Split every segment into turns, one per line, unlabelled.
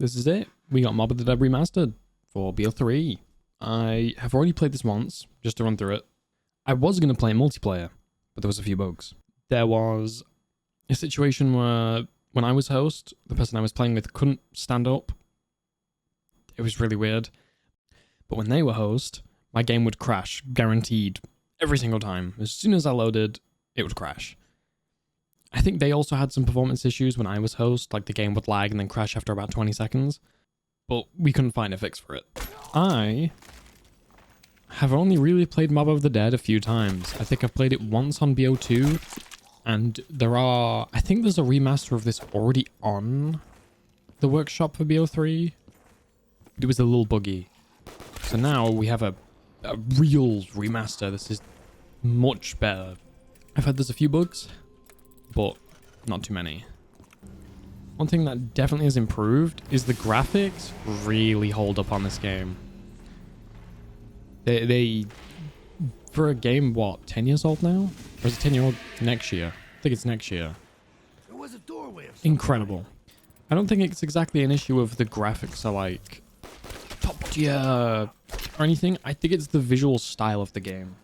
This is it. We got Mob of the Dead remastered for BO3. I have already played this once, just to run through it. I was going to play multiplayer, but there was a few bugs. There was a situation where when I was host, the person I was playing with couldn't stand up. It was really weird. But when they were host, my game would crash, guaranteed, every single time. As soon as I loaded, it would crash. I think they also had some performance issues when I was host, like the game would lag and then crash after about 20 seconds. But we couldn't find a fix for it. I have only really played Mob of the Dead a few times. I think I've played it once on BO2, and I think there's a remaster of this already on the workshop for BO3. It was a little buggy. So now we have a real remaster. This is much better. I've had there's a few bugs, but not too many. One thing that definitely has improved is the graphics really hold up on this game. They for a game, what, 10 years old now? Or is it 10 year old next year? I think it's next year.
There was a doorway of
Incredible. I don't think it's exactly an issue of the graphics are like top tier or anything. I think it's the visual style of the game.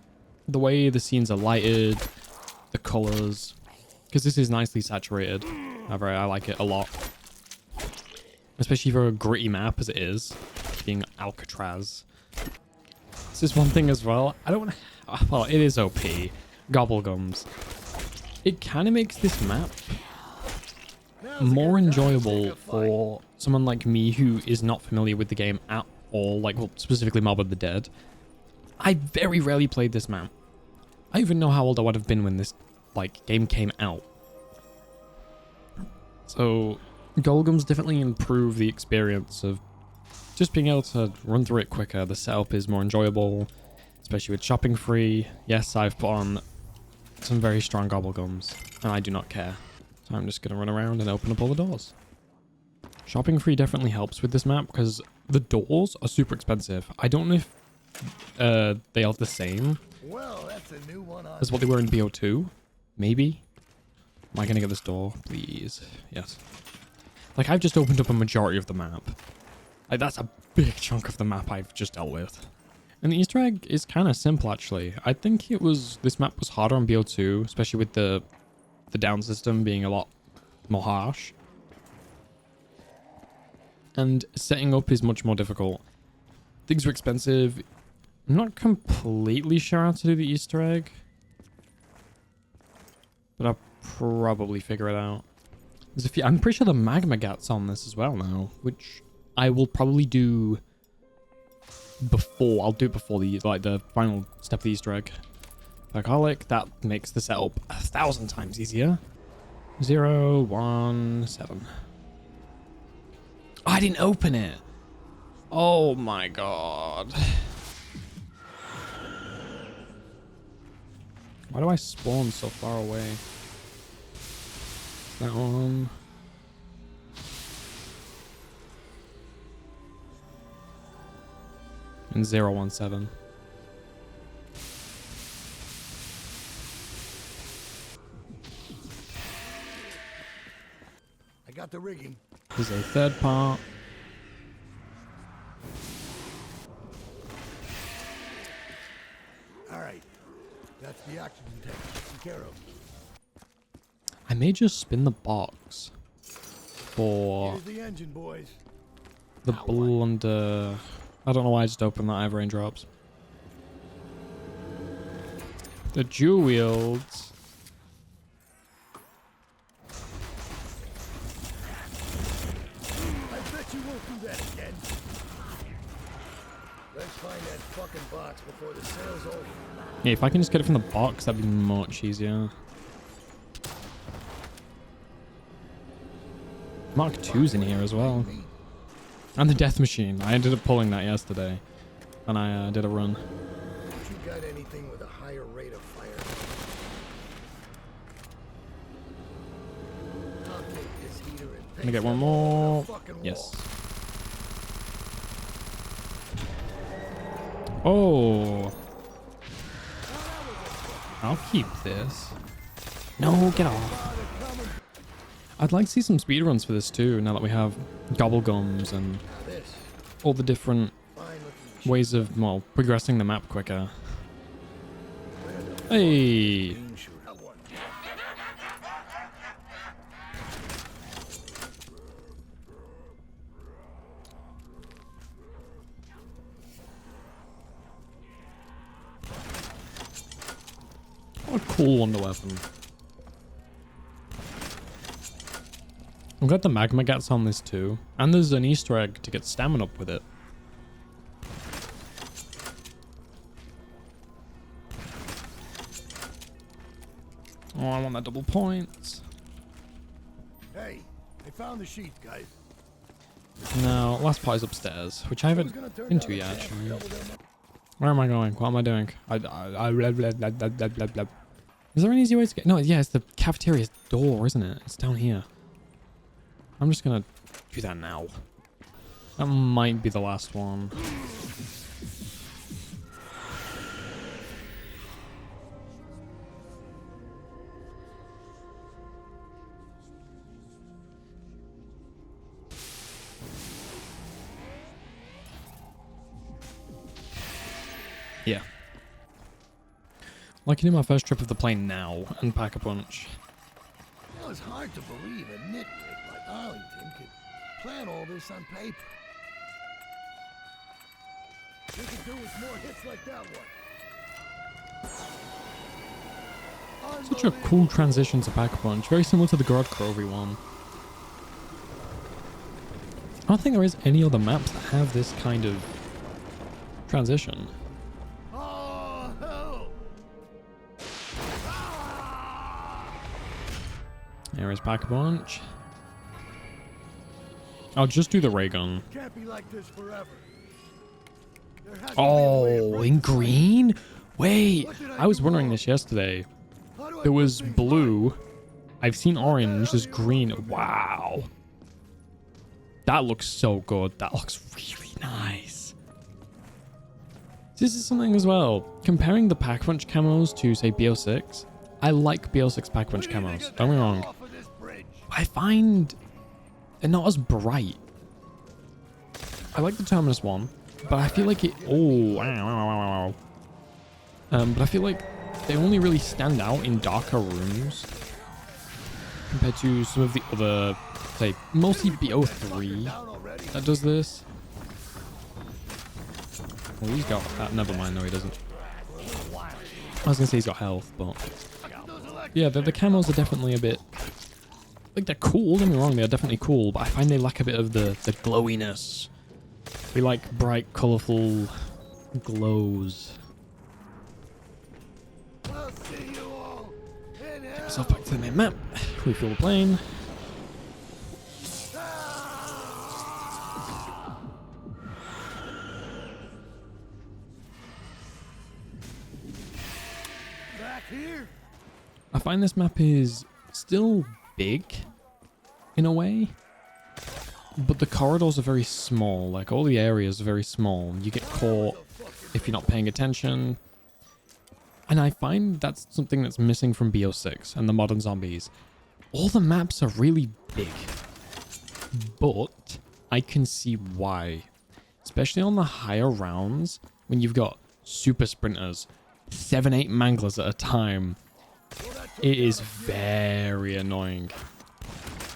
The way the scenes are lighted, the colors, because this is nicely saturated. I like it a lot. Especially for a gritty map as it is, being Alcatraz. This is one thing as well. I don't want to... Well, it is OP. Gobblegums. It kind of makes this map more enjoyable for someone like me who is not familiar with the game at all. Like, well, specifically Mob of the Dead. I very rarely played this map. I don't even know how old I would have been when this, like, game came out. So, Gobblegums definitely improve the experience of just being able to run through it quicker. The setup is more enjoyable, especially with shopping free. Yes, I've put on some very strong Gobblegums, and I do not care. So I'm just going to run around and open up all the doors. Shopping free definitely helps with this map because the doors are super expensive. I don't know if they are the same
that's a new one
as what they were in BO2. Maybe. Am I going to get this door? Please. Yes. Like, I've just opened up a majority of the map. Like, that's a big chunk of the map I've just dealt with. And the Easter egg is kind of simple, actually. I think this map was harder on BO2, especially with the down system being a lot more harsh. And setting up is much more difficult. Things are expensive. I'm not completely sure how to do the Easter egg, but I'll probably figure it out. There's a few, I'm pretty sure the magma gat's on this as well now, which I will probably do before. I'll do it before the final step of the Easter egg. Alcoholic, that makes the setup 1,000 times easier. 0, 1, 7. Oh, I didn't open it. Oh my god. Why do I spawn so far away? That one. And 017.
I got the rigging.
There's a third part.
All right. That's the oxygen tank. Taken care of.
I may just spin the box for
Here's the engine, boys.
the blunder. I don't know why I just opened that. I have raindrops. The dual wields.
I bet you won't do that again. Let's find that fucking box before the sale's over.
Yeah, if I can just get it from the box, that'd be much easier. Mark II's in here as well. And the death machine. I ended up pulling that yesterday. And I did a run.
If you got anything with a higher rate of fire, I'll take this heater and
Gonna get one more.
fucking
Yes.
wall.
Oh. I'll keep this. No, get off. I'd like to see some speedruns for this too, now that we have gobblegums and
This
all the different
fine looking machine.
ways of, well, progressing the map quicker.
Where the
Hey!
bean shooter? That one.
What a cool wonder weapon. I'm glad the magma gets on this too. And there's an Easter egg to get stamina up with it. Oh, I want that double points.
Hey, I found the sheet, guys.
No, last part is upstairs, which I haven't been to yet, actually. Where am I going? What am I doing? Blah, blah, blah, blah, blah, blah, blah. Is there an easy way to get... No, yeah, it's the cafeteria's door, isn't it? It's down here. I'm just gonna do that now. That might be the last one. Yeah. Like to do my first trip of the plane now and pack a punch.
Well, it's hard to believe a nitwit like Arlington could plan all this on paper. We could do with more hits like that one.
Such a cool transition to pack a punch, very similar to the Garage Crovey one. I don't think there is any other maps that have this kind of transition.
Oh, hell!
There is pack a punch. I'll just do the ray gun.
Can't be like this forever. There has to be a way of
Oh,
breaking
in green? Wait,
What did I
I was
do
wondering
wrong?
this yesterday.
How do I
There
put
was
things
blue.
right?
I've seen orange. There's
do you
green.
want from me?
Wow. That looks so good. That looks really nice. This is something as well. Comparing the Pack Punch camos to, say, BO6. I like BO6 Pack Punch
We need to
camos.
get
Don't
the
get me
hell
wrong.
off of this bridge.
I find they're not as bright. I like the Terminus one, but I feel like it... Oh, wow, wow, wow, wow, wow. But I feel like they only really stand out in darker rooms compared to some of the other, say, mostly BO3
Down already?
that does this. Well, he's got that. Never mind, no, he doesn't. I was gonna say he's got health, but yeah, the camos are definitely a bit like they're cool. Don't get me wrong, they're definitely cool, but I find they lack a bit of the glowiness. We like bright, colourful glows.
I'll see you all in hell.
Myself back to the main map. Refuel the plane.
Back here?
I find this map is still big in a way, but the corridors are very small. Like all the areas are very small. You get caught if you're not paying attention. And I find that's something that's missing from BO6 and the modern zombies. All the maps are really big, but I can see why. Especially on the higher rounds, when you've got super sprinters, 7-8 manglers at a time, it is very annoying.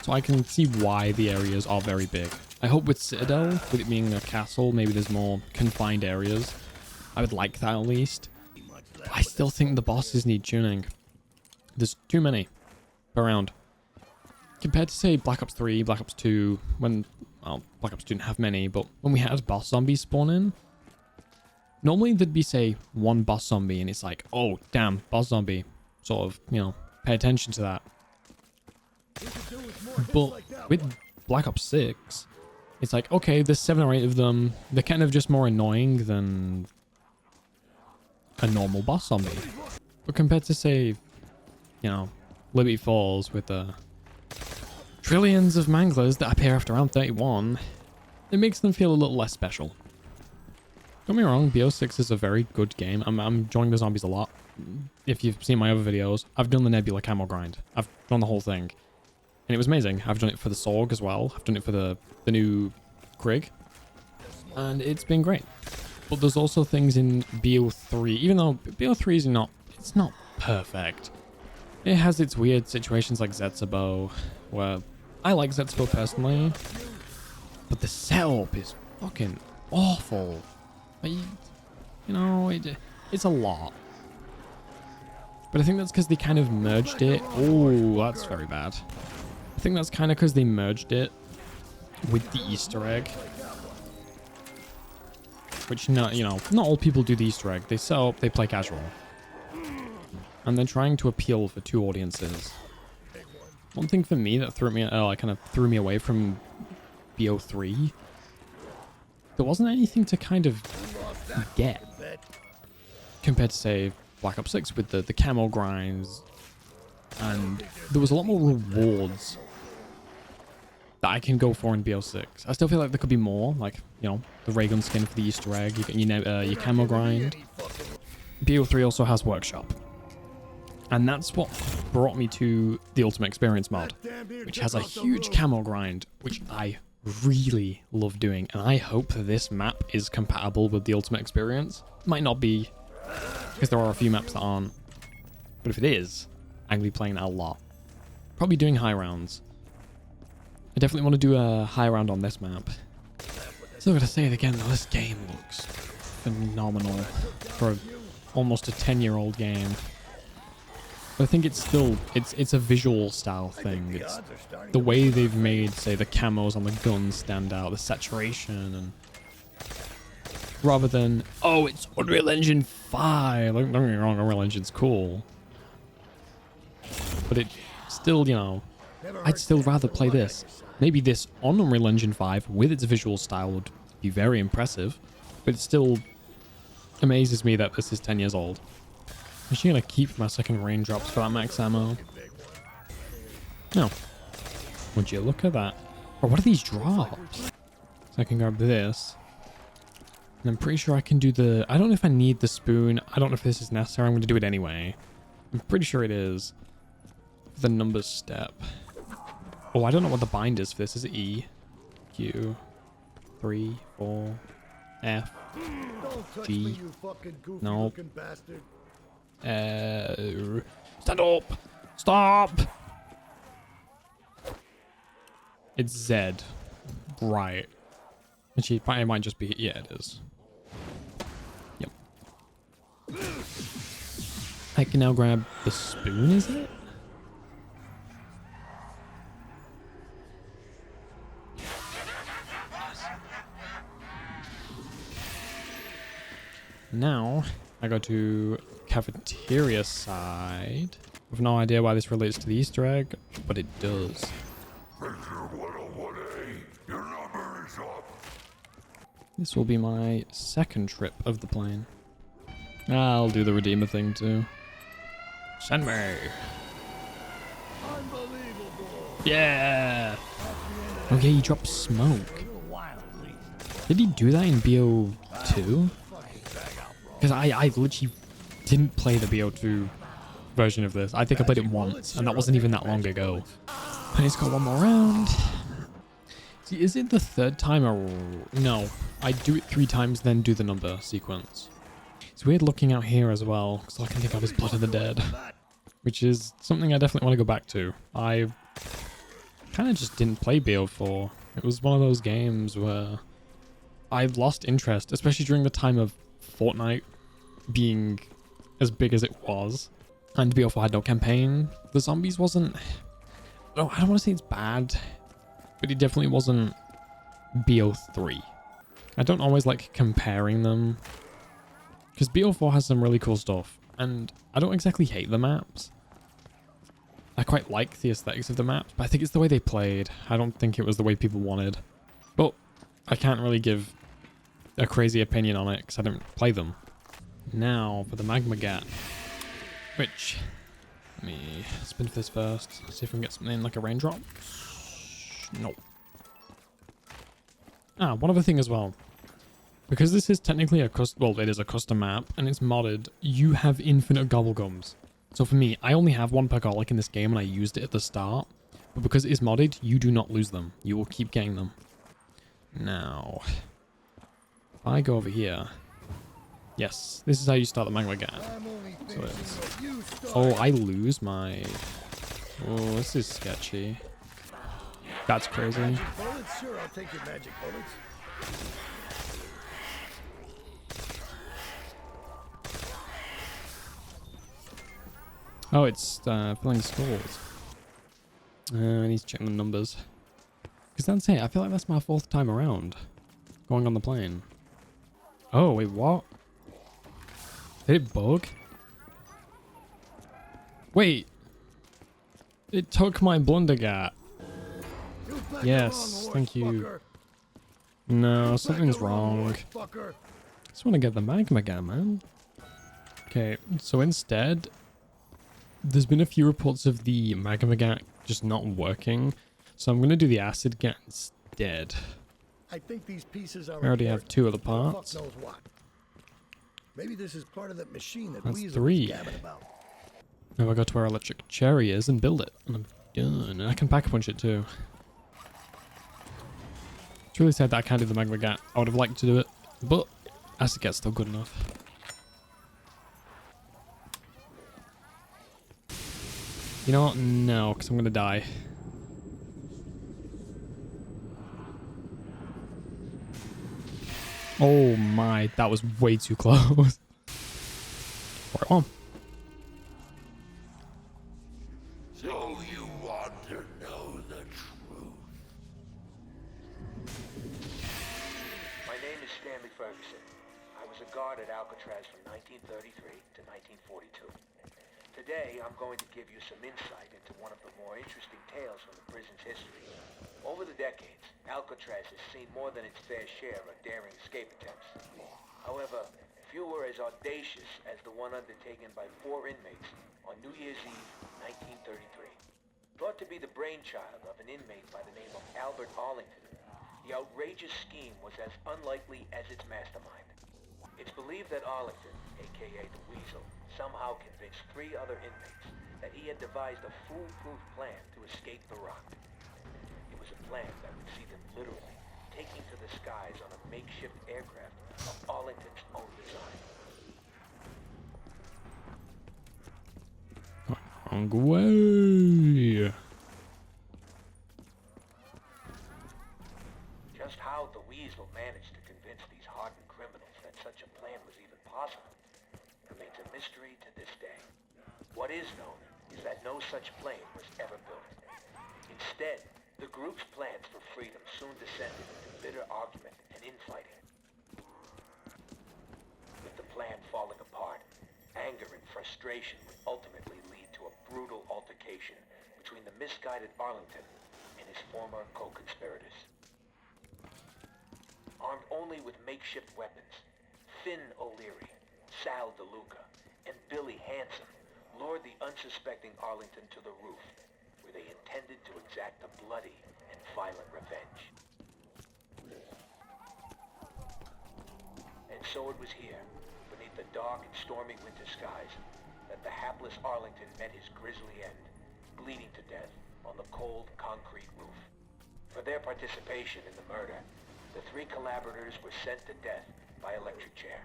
So I can see why the areas are very big. I hope with Citadel, with it being a castle, maybe there's more confined areas. I would like that at least. I still think the bosses need tuning. There's too many per round. Compared to, say, Black Ops 3, Black Ops 2, when, well, Black Ops didn't have many, but when we had boss zombies spawn in, normally there'd be, say, one boss zombie, and it's like, oh, damn, boss zombie. Sort of, you know, pay attention to that. But with Black Ops 6, it's like, okay, there's 7 or 8 of them. They're kind of just more annoying than a normal boss zombie. But compared to, say, you know, Liberty Falls with the trillions of manglers that appear after round 31, it makes them feel a little less special. Don't get me wrong, BO6 is a very good game. I'm enjoying the zombies a lot. If you've seen my other videos, I've done the Nebula camo grind. I've done the whole thing. And it was amazing. I've done it for the Sorg as well. I've done it for the new Krig. And it's been great. But there's also things in BO3, even though BO3 is it's not perfect. It has its weird situations like Zetsubo, where I like Zetsubo personally, but the setup is fucking awful. Like, you know, it's a lot. But I think that's because they kind of merged it. Oh, that's very bad. I think that's kind of because they merged it with the Easter egg. Which, not all people do the Easter egg. They set up, they play casual. And they're trying to appeal for two audiences. One thing for me that kind of threw me away from BO3, there wasn't anything to kind of get compared to, say, Black Ops 6 with the camo grinds, and there was a lot more rewards that I can go for in BO6. I still feel like there could be more, like, the ray gun skin for the Easter egg, you get your camo grind. BO3 also has Workshop, and that's what brought me to the Ultimate Experience mod, which has a huge camo grind, which I really love doing, and I hope this map is compatible with the Ultimate Experience. Might not be, because there are a few maps that aren't, but if it is, I'm going to be playing that a lot. Probably doing high rounds. I definitely want to do a high round on this map. Still gotta say it again though, this game looks phenomenal for almost a 10-year-old game. But I think it's still, it's a visual style thing. It's the way they've made, say, the camos on the guns stand out, the saturation, and rather than, oh, it's Unreal Engine 5. Don't get me wrong, Unreal Engine's cool. But it still, I'd still rather play this. Maybe this on Unreal Engine 5 with its visual style would be very impressive, but it still amazes me that this is 10 years old. I'm actually going to keep my second raindrops for that max ammo. No. Would you look at that? Oh, what are these drops? So I can grab this. And I'm pretty sure I can do the... I don't know if I need the spoon. I don't know if this is necessary. I'm going to do it anyway. I'm pretty sure it is. The numbers step. Oh, I don't know what the bind is for this. Is it E? Q? 3, 4, F, G. Nope. Stand up! Stop! It's Z. Right. Actually, it might just be... Yeah, it is. Yep. I can now grab the spoon, is it? Now, I go to cafeteria side. I have no idea why this relates to the Easter egg, but it does. This will be my second trip of the plane. I'll do the Redeemer thing too. Send me. Yeah. Okay, he dropped smoke. Did he do that in BO2? Because I literally didn't play the BO2 version of this. I think I played it once, and that wasn't even that long ago. And it's got one more round. See, is it the third time or... No, I do it 3 times, then do the number sequence. It's weird looking out here as well, because all I can think of is Blood of the Dead. Which is something I definitely want to go back to. I kind of just didn't play BO4. It was one of those games where I lost interest, especially during the time of Fortnite being as big as it was, and BO4 had no campaign. The zombies wasn't... No, I don't want to say it's bad, but it definitely wasn't BO3. I don't always like comparing them, because BO4 has some really cool stuff, and I don't exactly hate the maps. I quite like the aesthetics of the maps, but I think it's the way they played. I don't think it was the way people wanted. But I can't really give a crazy opinion on it because I don't play them. Now for the Magma Gat, which, let me spin for this first. See if we can get something like a raindrop. Nope. One other thing as well. Because this is technically it is a custom map and it's modded, you have infinite gobblegums. So for me, I only have one Pergolic in this game and I used it at the start. But because it is modded, you do not lose them. You will keep getting them. Now, if I go over here. Yes, this is how you start the magma gat.
I'm only
So
finishing
it's...
what you
Oh,
started.
I lose my... Oh, this is sketchy. That's crazy.
Magic bullets? Sure, I'll take your magic bullets.
Oh, it's filling scores. I need to check the numbers. Because that's it. I feel like that's my 4th time around going on the plane. Oh, wait, what? Did it bug? Wait. It took my blundergat.
You back
Yes,
the wrong horse,
thank you.
fucker.
No,
Back
something's
the wrong
wrong.
horse, fucker.
Just want to get the magma gat, man. Okay, so instead, there's been a few reports of the magma gat just not working. So I'm going to do the acid gat instead.
I think these pieces are
I already have 2 of the
Fuck
parts.
knows what. Maybe this is part of that machine that
That's
Weasel
3.
was gabbing about.
Now I go to where electric cherry is and build it. And I'm done. And I can pack a punch it too. It's really sad that I can't do the magma gat. I would have liked to do it. But acid gat's still good enough. You know what? No, because I'm going to die. Oh my, that was way too close. Right one.
So you want to know the truth?
My name is Stanley Ferguson. I was a guard at Alcatraz from 1933 to 1942. Today, I'm going to give you some insight into one of the more interesting tales from the prison's history. Over the decades, Alcatraz has seen more than its fair share of daring escape attempts. However, few were as audacious as the one undertaken by 4 inmates on New Year's Eve, 1933. Thought to be the brainchild of an inmate by the name of Albert Arlington, the outrageous scheme was as unlikely as its mastermind. It's believed that Arlington, aka the Weasel, somehow convinced 3 other inmates that he had devised a foolproof plan to escape the rock. It was a plan that would see them literally taking to the skies on a makeshift aircraft of Arlington's own design.
Wrong way.
Just how the Weasel managed to convince these hardened criminals that such a plan was even possible remains a mystery to this day. What is known is that no such plane was ever built. Instead, the group's plans for freedom soon descended into bitter argument and infighting. With the plan falling apart, anger and frustration would ultimately lead to a brutal altercation between the misguided Arlington and his former co-conspirators. Armed only with makeshift weapons, Finn O'Leary, Sal DeLuca, and Billy Hanson lured the unsuspecting Arlington to the roof, where they intended to exact a bloody and violent revenge. And so it was here, beneath the dark and stormy winter skies, that the hapless Arlington met his grisly end, bleeding to death on the cold concrete roof. For their participation in the murder, the 3 collaborators were sent to death by electric chair.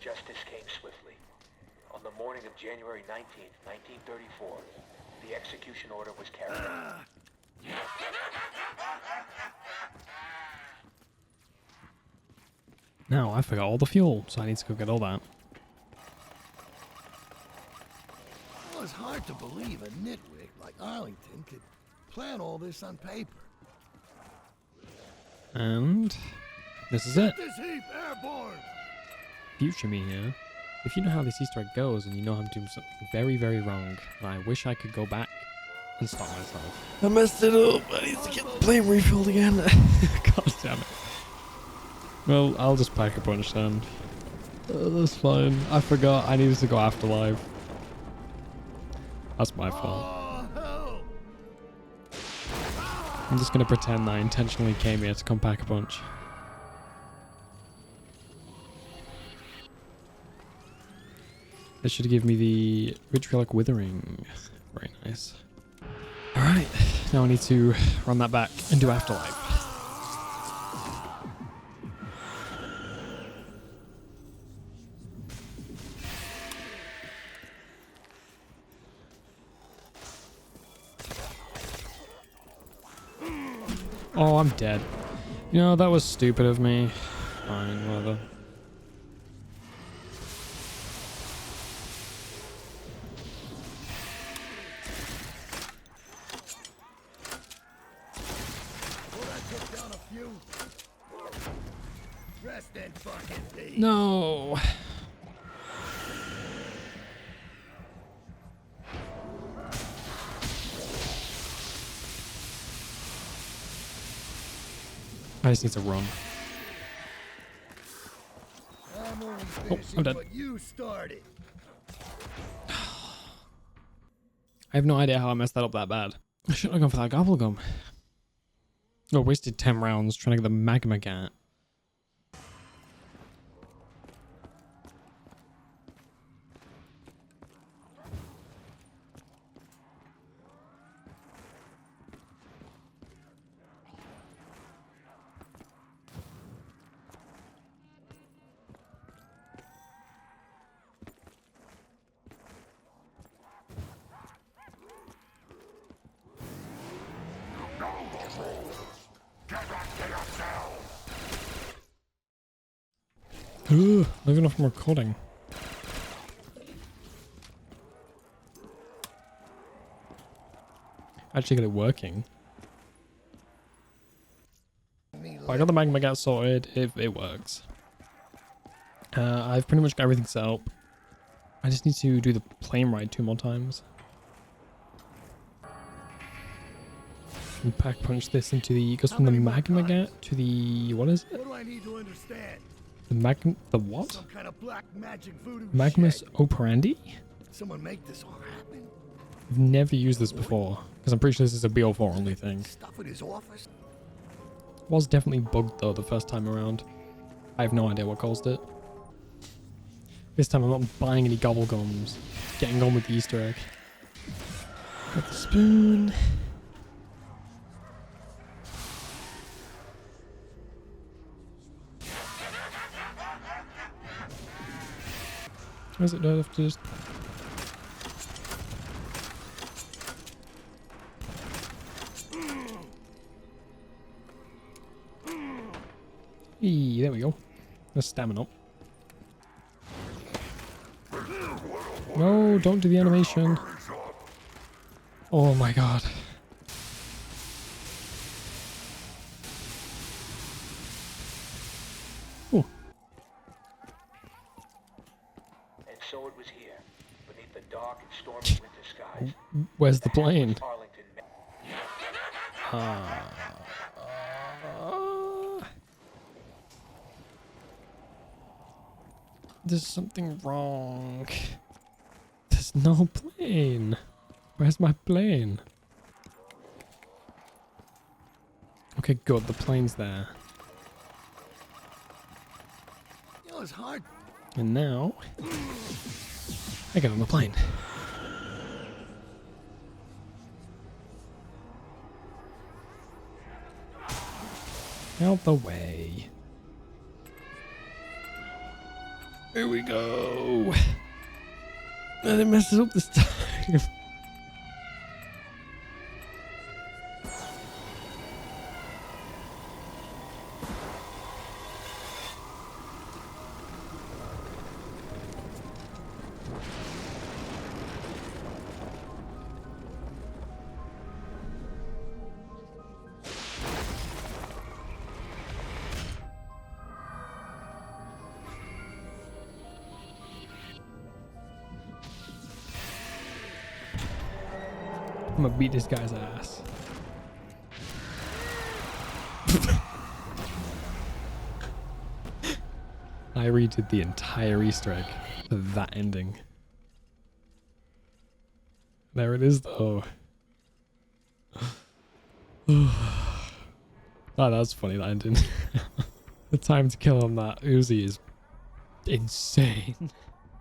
Justice came swiftly. On the morning of January 19th, 1934, the execution order was carried out.
Now I forgot all the fuel, so I need to go get all that.
Well, it's hard to believe a nitwit like Arlington could plan all this on paper.
And this is it.
This heap airborne!
Future me here. If you know how this Easter egg goes and you know I'm doing something very, very wrong, and I wish I could go back and stop myself. I messed it up. I need to get the plane refilled again. God damn it. Well, I'll just pack a punch then. That's fine. I forgot I needed to go afterlife. That's my fault.
Oh, hell!
I'm just gonna pretend that I intentionally came here to come pack a punch. They should give me the vitriolic withering. Very nice. Alright, now I need to run that back and do Afterlife. Oh, I'm dead. You know, that was stupid of me. Fine, whatever. No. I just need to run. Oh, I'm dead.
You started.
I have no idea how I messed that up that bad. I shouldn't have gone for that gobblegum. Oh, wasted 10 rounds trying to get the magma cat. Ooh, not even if I'm recording. Actually got it working. I got the magma cat sorted, it works. I've pretty much got everything set up. I just need to do the plane ride 2 more times. And pack punch this into the, goes from the magma cat to the, what is it?
What do I need to understand?
The what?
Some kind of black magic voodoo
Magmus
shit.
operandi?
Someone make this all happen.
I've never used this before, because I'm pretty sure this is a BO4 only thing.
Stuff at his office.
Was definitely bugged though the first time around. I have no idea what caused it. This time I'm not buying any gobblegums. Getting on with the Easter egg. Got the spoon. Where's it? Do I have to just... Eee, there we go. That's stamina up. No, don't do the animation. Oh my god. Ooh.
And so it was here, beneath the dark and stormy winter skies.
Where's the plane?
Arlington,
There's something wrong. There's no plane. Where's my plane? Okay, good. The plane's there.
You know, it's hard.
And now I get on the plane. Out the way. Here we go. And it messes up this time. I'm gonna beat this guy's ass. I redid the entire Easter egg for that ending. There it is though. Oh, that's funny, that ending. The time to kill on that Uzi is insane.